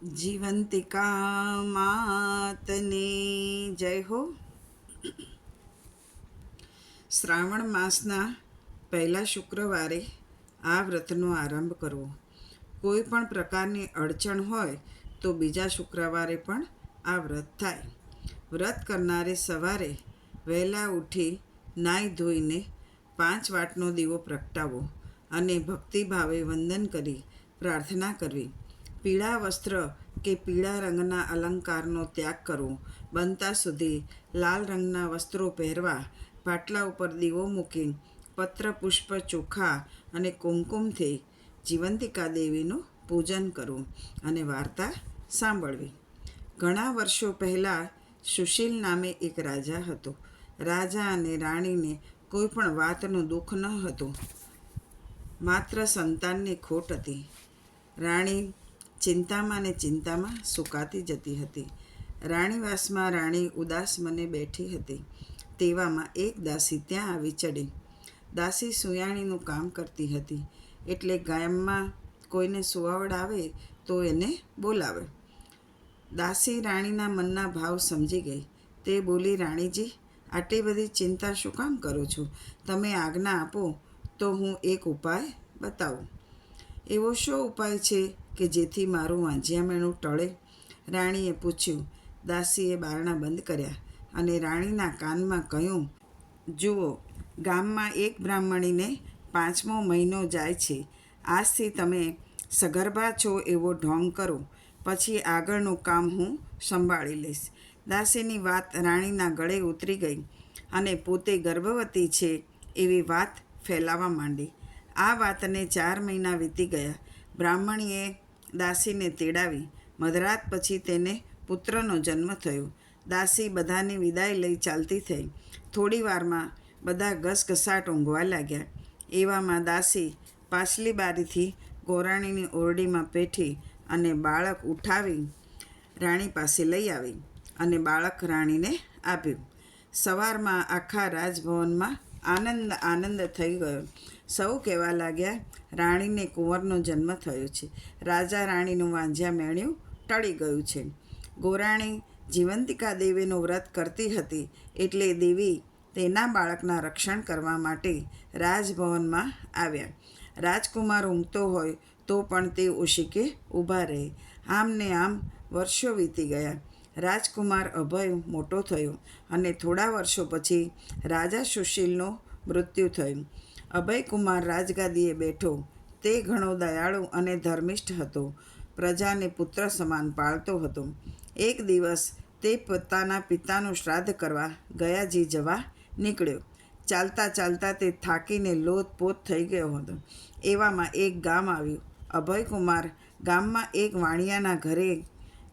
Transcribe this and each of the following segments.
જીવંતિકા માતને જય હો. શ્રાવણ માસના પહેલા શુક્રવારે આ વ્રતનો આરંભ કરવો. કોઈ પણ પ્રકારની અડચણ હોય તો બીજા શુક્રવારે પણ આ વ્રત થાય. વ્રત કરનારે સવારે વહેલા ઉઠી નાહી ધોઈને 5 વાટનો દીવો પ્રગટાવો અને ભક્તિભાવે વંદન કરી પ્રાર્થના કરવી. પીળા વસ્ત્ર કે પીળા રંગના અલંકારનો ત્યાગ કરવો. બનતા સુધી લાલ રંગના વસ્ત્રો પહેરવા. પાટલા ઉપર દીવો મૂકી પત્ર પુષ્પ ચોખા અને કુમકુમથી જીવંતિકા દેવીનું પૂજન કરવું અને વાર્તા સાંભળવી. ઘણા વર્ષો પહેલાં સુશીલ નામે એક રાજા હતો. રાજા અને રાણીને કોઈ પણ વાતનું દુઃખ ન હતું, માત્ર સંતાનની ખોટ હતી. રાણી ચિંતામાં ને ચિંતામાં સુકાતી જતી હતી. રાણીવાસમાં રાણી ઉદાસ મને બેઠી હતી. તેવામાં એક દાસી ત્યાં આવી ચડી. દાસી સુયાણીનું કામ કરતી હતી, એટલે ગામમાં કોઈને સુવાવડ આવે તો એને બોલાવે. દાસી રાણીના મનના ભાવ સમજી ગઈ. તે બોલી, રાણીજી, આટલી બધી ચિંતા શું કામ કરો છો? તમે આજ્ઞા આપો તો હું એક ઉપાય બતાવું. એવો શો ઉપાય છે કે જેથી મારું વાંઝિયામણું ટળે? રાણીએ પૂછ્યું. દાસીએ બારણા બંધ કર્યા અને રાણીના કાનમાં કહ્યું, જુઓ, ગામમાં એક બ્રાહ્મણીને 5મો મહિનો જાય છે. આજથી તમે સગર્ભા છો એવો ઢોંગ કરો, પછી આગળનું કામ હું સંભાળી લઈશ. દાસીની વાત રાણીના ગળે ઉતરી ગઈ અને પોતે ગર્ભવતી છે એવી વાત ફેલાવા માંડી. આ વાતને 4 મહિના વીતી ગયા. બ્રાહ્મણીએ દાસીને તેડાવી. મધરાત પછી તેને પુત્રનો જન્મ થયો. દાસી બધાની વિદાય લઈ ચાલતી થઈ. થોડી વારમાં બધા ઘસઘસાટ ઊંઘવા લાગ્યા. એવામાં દાસી પાછલી બારીથી ગોરાણીની ઓરડીમાં પેઠી અને બાળક ઉઠાવી રાણી પાસે લઈ આવી અને બાળક રાણીને આપ્યું. સવારમાં આખા રાજભવનમાં આનંદ આનંદ થઈ ગયો. સૌ કહેવા લાગ્યા, રાણીને કુંવરનો જન્મ થયો છે. રાજા રાણીનું વાંઝિયામણું ટળી ગયું છે. ગોરાણી જીવંતિકા દેવીનું વ્રત કરતી હતી, એટલે દેવી તેના બાળકના રક્ષણ કરવા માટે રાજભવનમાં આવ્યા. રાજકુમાર ઊંઘતો હોય તો પણ તે ઓશિકે ઊભા રહે. આમ ને આમ વર્ષો વીતી ગયા. રાજકુમાર અભય મોટો થયો અને થોડા વર્ષો પછી રાજા સુશીલનું મૃત્યુ થયું. અભયકુમાર રાજગાદીએ બેઠો. તે ઘણો દયાળુ અને ધર્મિષ્ઠ હતો. પ્રજાને પુત્ર સમાન પાળતો હતો. એક દિવસ તે પોતાના પિતાનું શ્રાદ્ધ કરવા ગયાજી જવા નીકળ્યો. ચાલતા ચાલતા તે થાકીને લોથપોથ થઈ ગયો હતો. એવામાં એક ગામ આવ્યું. અભયકુમાર ગામમાં એક વાણિયાના ઘરે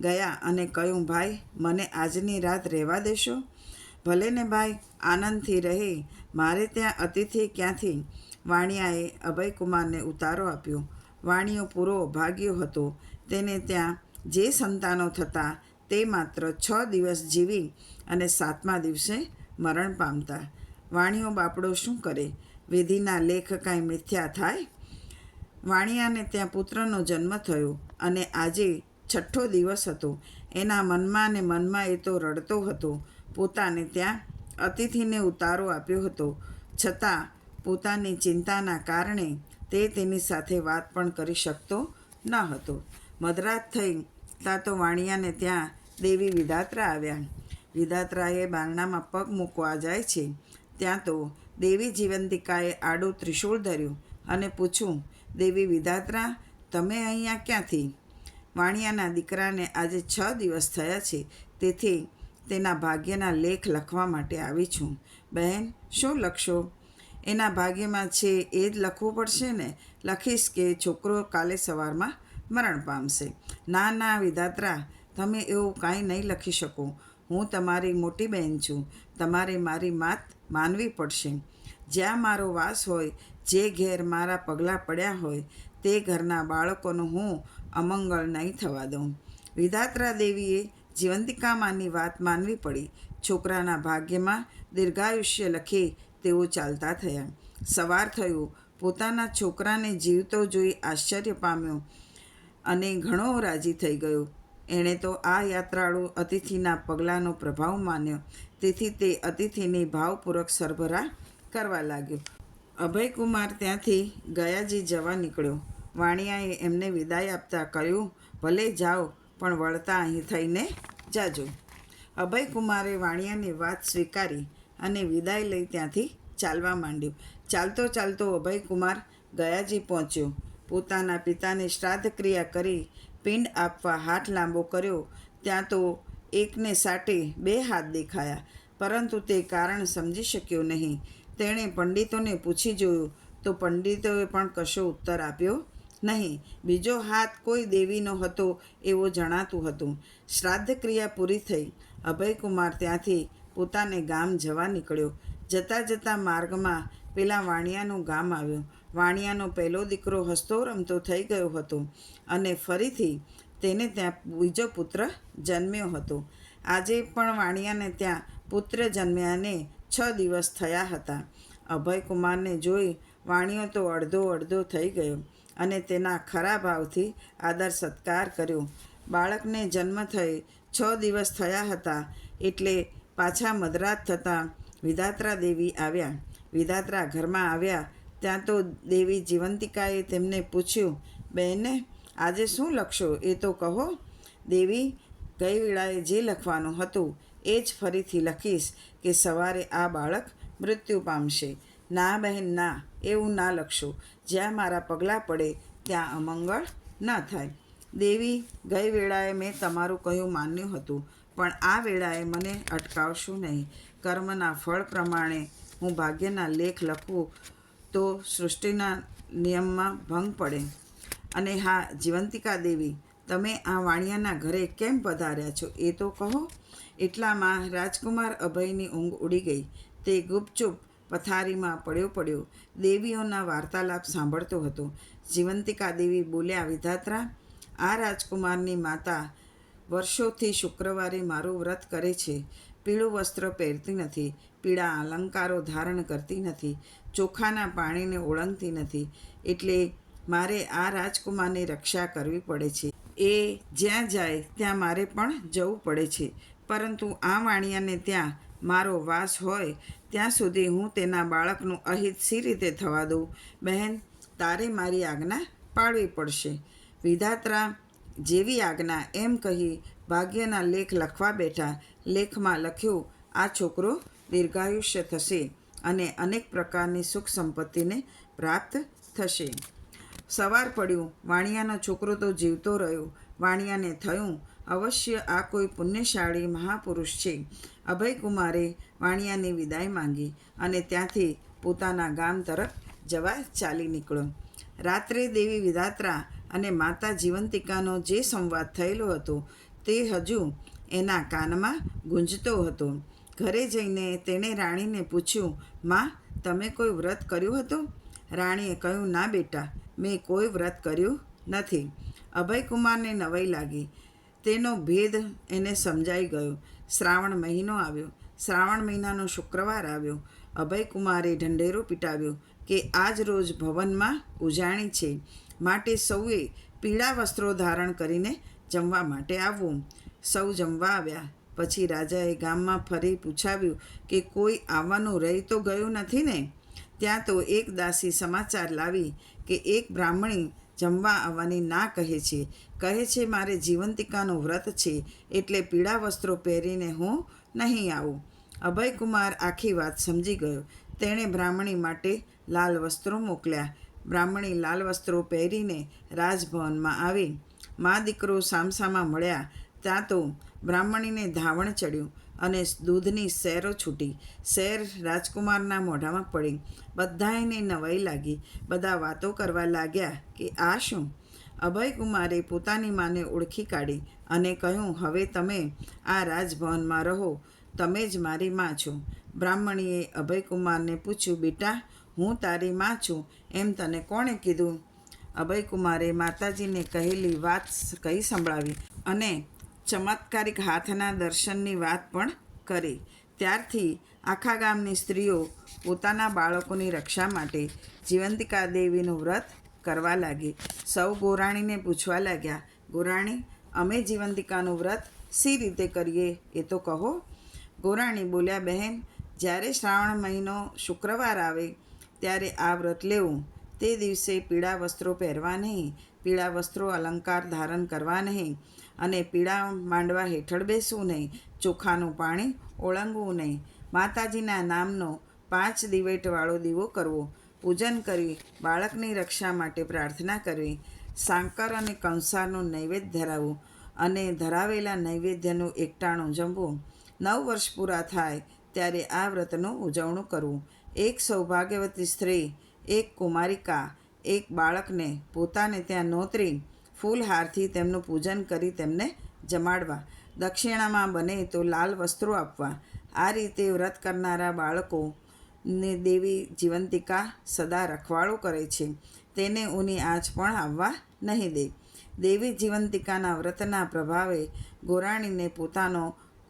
ગયા અને કહ્યું, ભાઈ, મને આજની રાત રહેવા દેશો? ભલે ને ભાઈ, આનંદથી રહે. મારે ત્યાં અતિથિ ક્યાંથી? વાણિયાએ અભયકુમારને ઉતારો આપ્યો. વાણિયો પૂરો અભાગ્યો હતો. તેને ત્યાં જે સંતાનો થતા તે માત્ર 6 દિવસ જીવી અને 7મા દિવસે મરણ પામતા. વાણિયો બાપડો શું કરે? વિધિના લેખ કાંઈ મિથ્યા થાય? વાણિયાને ત્યાં પુત્રનો જન્મ થયો અને આજે 6ઠ્ઠો દિવસ હતો. એના મનમાં ને મનમાં એ તો રડતો હતો. પોતાને ત્યાં અતિથિને ઉતારો આપ્યો હતો, છતાં પોતાની ચિંતાના કારણે તે તેની સાથે વાત પણ કરી શકતો ન હતો. મધરાત થઈ ત્યાં તો વાણિયાને ત્યાં દેવી વિધાત્રા આવ્યા. વિધાત્રાએ બારણામાં પગ મૂકવા જાય છે ત્યાં તો દેવી જીવંતિકાએ આડું ત્રિશૂળ ધર્યું અને પૂછ્યું, દેવી વિધાત્રા, તમે અહીંયા ક્યાંથી? વાણિયાના દીકરાને આજે 6 દિવસ થયા છે, તેથી તેના ભાગ્યના લેખ લખવા માટે આવી છું. બહેન, શું લખશો? એના ભાગ્યમાં છે એ જ લખવું પડશે ને. લખીશ કે છોકરો કાલે સવારમાં મરણ પામશે. ના ના વિધાત્રા, તમે એવું કાંઈ નહીં લખી શકો. હું તમારી મોટી બહેન છું. તમારે મારી વાત માનવી પડશે. જ્યાં મારો વાસ હોય, જે ઘેર મારા પગલાં પડ્યા હોય, તે ઘરના બાળકોનું હું અમંગળ નહીં થવા દઉં. વિધાત્રા દેવીએ જીવંતિકામાંની વાત માનવી પડી. છોકરાના ભાગ્યમાં દીર્ઘાયુષ્ય લખી તેઓ ચાલતા થયા. સવાર થયું. પોતાના છોકરાને જીવતો જોઈ આશ્ચર્ય પામ્યો અને ઘણો રાજી થઈ ગયો. એણે તો આ યાત્રાળુ અતિથિના પગલાંનો પ્રભાવ માન્યો. તેથી તે અતિથિની ભાવપૂર્વક સરભરા કરવા લાગ્યો. અભયકુમાર ત્યાંથી ગયાજી જવા નીકળ્યો. વાણિયાએ એમને વિદાય આપતા કહ્યું, ભલે જાઓ, પણ વળતા અહીં થઈને જાજો. અભયકુમારે વાણિયાની વાત સ્વીકારી અને વિદાય લઈ ત્યાંથી ચાલવા માંડ્યો. ચાલતો ચાલતો અભયકુમાર ગયાજી પહોંચ્યો. પોતાના પિતાને શ્રાદ્ધ ક્રિયા કરી પિંડ આપવા હાથ લાંબો કર્યો ત્યાં તો એકને સાટે 2 હાથ દેખાયા, પરંતુ તે કારણ સમજી શક્યો નહીં. તેણે પંડિતોને પૂછી જોયું તો પંડિતોએ પણ કશો ઉત્તર આપ્યો નહીં. બીજો હાથ કોઈ દેવીનો હતો એવું જણાતું હતું. શ્રાદ્ધ ક્રિયા પૂરી થઈ. અભયકુમાર ત્યાંથી પોતાને ગામ જવા નીકળ્યો. જતાં જતાં માર્ગમાં પેલા વાણિયાનું ગામ આવ્યું. વાણિયાનો પહેલો દીકરો હસતો રમતો થઈ ગયો હતો અને ફરીથી તેને ત્યાં બીજો પુત્ર જન્મ્યો હતો. આજે પણ વાણિયાને ત્યાં પુત્ર જન્મ્યાને 6 દિવસ થયા હતા. અભયકુમારને જોઈ વાણિયો તો અડધો થઈ ગયો અને તેના ખરા ભાવથી આદર સત્કાર કર્યો. બાળકને જન્મ થઈ 6 દિવસ થયા હતા એટલે પાછા મધરાત થતાં વિધાત્રા દેવી આવ્યા. વિધાત્રા ઘરમાં આવ્યા ત્યાં તો દેવી જીવંતિકાએ તેમને પૂછ્યું, બહેને આજે શું લખશો એ તો કહો. દેવી, ગઈ વેળાએ જે લખવાનું હતું એ જ ફરીથી લખીશ કે સવારે આ બાળક મૃત્યુ પામશે. ના બહેન ના, એવું ના લખશો. જ્યાં મારા પગલાં પડે ત્યાં અમંગળ ન થાય. દેવી, ગઈ વેળાએ મેં તમારું કહ્યું માન્યું હતું, પણ આ વેળાએ મને અટકાવશો નહીં. કર્મના ફળ પ્રમાણે હું ભાગ્યના લેખ લખું તો સૃષ્ટિના નિયમમાં ભંગ પડે. અને હા જીવંતિકા દેવી, તમે આ વાણિયાના ઘરે કેમ પધાર્યા છો એ તો કહો. એટલામાં રાજકુમાર અભયની ઊંઘ ઉડી ગઈ. તે ગુપચુપ પથારીમાં પડ્યો દેવીઓના વાર્તાલાપ સાંભળતો હતો. જીવંતિકા દેવી બોલ્યા, વિધાત્રા, આ રાજકુમારની માતા વર્ષોથી શુક્રવારે મારું વ્રત કરે છે. પીળું વસ્ત્ર પહેરતી નથી, પીળા અલંકારો ધારણ કરતી નથી, ચોખાના પાણીને ઓળંગતી નથી. એટલે મારે આ રાજકુમારની રક્ષા કરવી પડે છે. એ જ્યાં જાય ત્યાં મારે પણ જવું પડે છે. પરંતુ આ વાણિયાને ત્યાં મારો વાસ હોય ત્યાં સુધી હું તેના બાળકનું અહિત સી રીતે થવા દઉં? બહેન, તારે મારી આજ્ઞા પાળવી પડશે. વિધાત્રા જેવી આજ્ઞા એમ કહી ભાગ્યના લેખ લખવા બેઠા. લેખમાં લખ્યું, આ છોકરો દીર્ઘાયુષ્ય થશે અને અનેક પ્રકારની સુખ સંપત્તિને પ્રાપ્ત થશે. સવાર પડ્યું. વાણિયાનો છોકરો તો જીવતો રહ્યો. વાણિયાને થયું, અવશ્ય આ કોઈ પુણ્યશાળી મહાપુરુષ છે. અભયકુમારે વાણિયાની વિદાય માંગી અને ત્યાંથી પોતાના ગામ તરફ જવા ચાલી નીકળ્યો. રાત્રે દેવી વિધાત્રા અને માતા જીવંતિકાનો જે સંવાદ થયેલો હતો તે હજુ એના કાનમાં ગુંજતો હતો. ઘરે જઈને તેણે રાણીને પૂછ્યું, માં, તમે કોઈ વ્રત કર્યું હતું? રાણીએ કહ્યું, ના બેટા, મેં કોઈ વ્રત કર્યું નથી. અભયકુમારને નવાઈ લાગી. તેનો ભેદ એને સમજાઈ ગયો. શ્રાવણ મહિનો આવ્યો. શ્રાવણ મહિનાનો શુક્રવાર આવ્યો. અભયકુમારે ઢંઢેરો પીટાવ્યો કે આજ રોજ ભવનમાં ઉજાણી છે, માટે સૌએ પીળા વસ્ત્રો ધારણ કરીને જમવા માટે આવવું. સૌ જમવા આવ્યા. પછી રાજાએ ગામમાં ફરી પૂછાવ્યું કે કોઈ આવવાનું રહી તો ગયું નથી ને? ત્યાં તો એક દાસી સમાચાર લાવી કે એક બ્રાહ્મણી જમવા આવવાની ના કહે છે. કહે છે, મારે જીવંતિકાનું વ્રત છે એટલે પીળા વસ્ત્રો પહેરીને હું નહીં આવું. અભયકુમાર આખી વાત સમજી ગયો. તેણે બ્રાહ્મણી માટે લાલ વસ્ત્રો મોકલ્યા. બ્રાહ્મણી લાલ વસ્ત્રો પહેરીને રાજભવનમાં આવી. મા દીકરો સામસામા મળ્યા ત્યાં તો બ્રાહ્મણીને ધાવણ ચડ્યું અને દૂધની સેરો છૂટી. સેર રાજકુમારના મોઢામાં પડી. બધાયને નવાઈ લાગી. બધા વાતો કરવા લાગ્યા કે આ શું? અભયકુમારે પોતાની માને ઓળખી કાઢી અને કહ્યું, હવે તમે આ રાજભવનમાં રહો. તમે જ મારી માં છો. બ્રાહ્મણીએ અભયકુમારને પૂછ્યું, બેટા, હું તારી માં છું એમ તને કોણે કીધું? અભયકુમારે માતાજીને કહેલી વાત કહી સંભળાવી અને ચમત્કારિક હાથના દર્શનની વાત પણ કરી. ત્યારથી આખા ગામની સ્ત્રીઓ પોતાના બાળકોની રક્ષા માટે જીવંતિકા દેવીનું વ્રત કરવા લાગી. સૌ ગોરાણીને પૂછવા લાગ્યા, ગોરાણી, અમે જીવંતિકાનું વ્રત સી રીતે કરીએ એ તો કહો. ગોરાણી બોલ્યા, બહેન, જ્યારે શ્રાવણ મહિનો શુક્રવાર આવે ત્યારે આ વ્રત લેવું. તે દિવસે પીળા વસ્ત્રો પહેરવા નહીં, પીળા વસ્ત્રો અલંકાર ધારણ કરવા નહીં, અને પીળા માંડવા હેઠળ બેસવું નહીં, ચોખાનું પાણી ઓળંગવું નહીં. માતાજીના નામનો 5 દિવેટવાળો દીવો કરવો, પૂજન કરી બાળકની રક્ષા માટે પ્રાર્થના કરવી, સાંકર અને કંસારનું નૈવેદ્ય ધરાવવું અને ધરાવેલા નૈવેદ્યનું એકટાણું જમવું. 9 વર્ષ પૂરા થાય ત્યારે આ વ્રતનું ઉજવણું કરવું. એક સૌભાગ્યવતી સ્ત્રી, એક કુમારિકા, એક બાળકને પોતાને ત્યાં નોતરી ફૂલહારથી તેમનું પૂજન કરી તેમને જમાડવા. દક્ષિણામાં બને તો લાલ વસ્ત્રો આપવા. આ રીતે વ્રત કરનારા બાળકોને દેવી જીવંતિકા સદા રખવાળો કરે છે. તેને ઊની આંચ પણ આવવા નહીં દે. દેવી જીવંતિકાના વ્રતના પ્રભાવે ગોરાણીને પોતાનો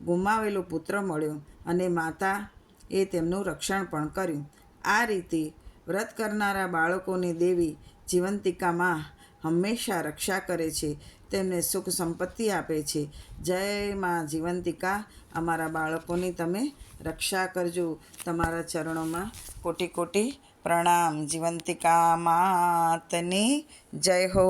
ગુમાવેલો પુત્ર મળ્યો અને માતાએ તેમનું રક્ષણ પણ કર્યું. આ રીતે વ્રત કરનારા બાળકોની દેવી જીવંતિકામાં હંમેશા રક્ષા કરે છે, તેમને સુખ સંપત્તિ આપે છે. જય મા જીવંતિકા, અમારા બાળકોની તમે રક્ષા કરજો. તમારા ચરણોમાં કોટી કોટી પ્રણામ. જીવંતિકા માતની જય હો.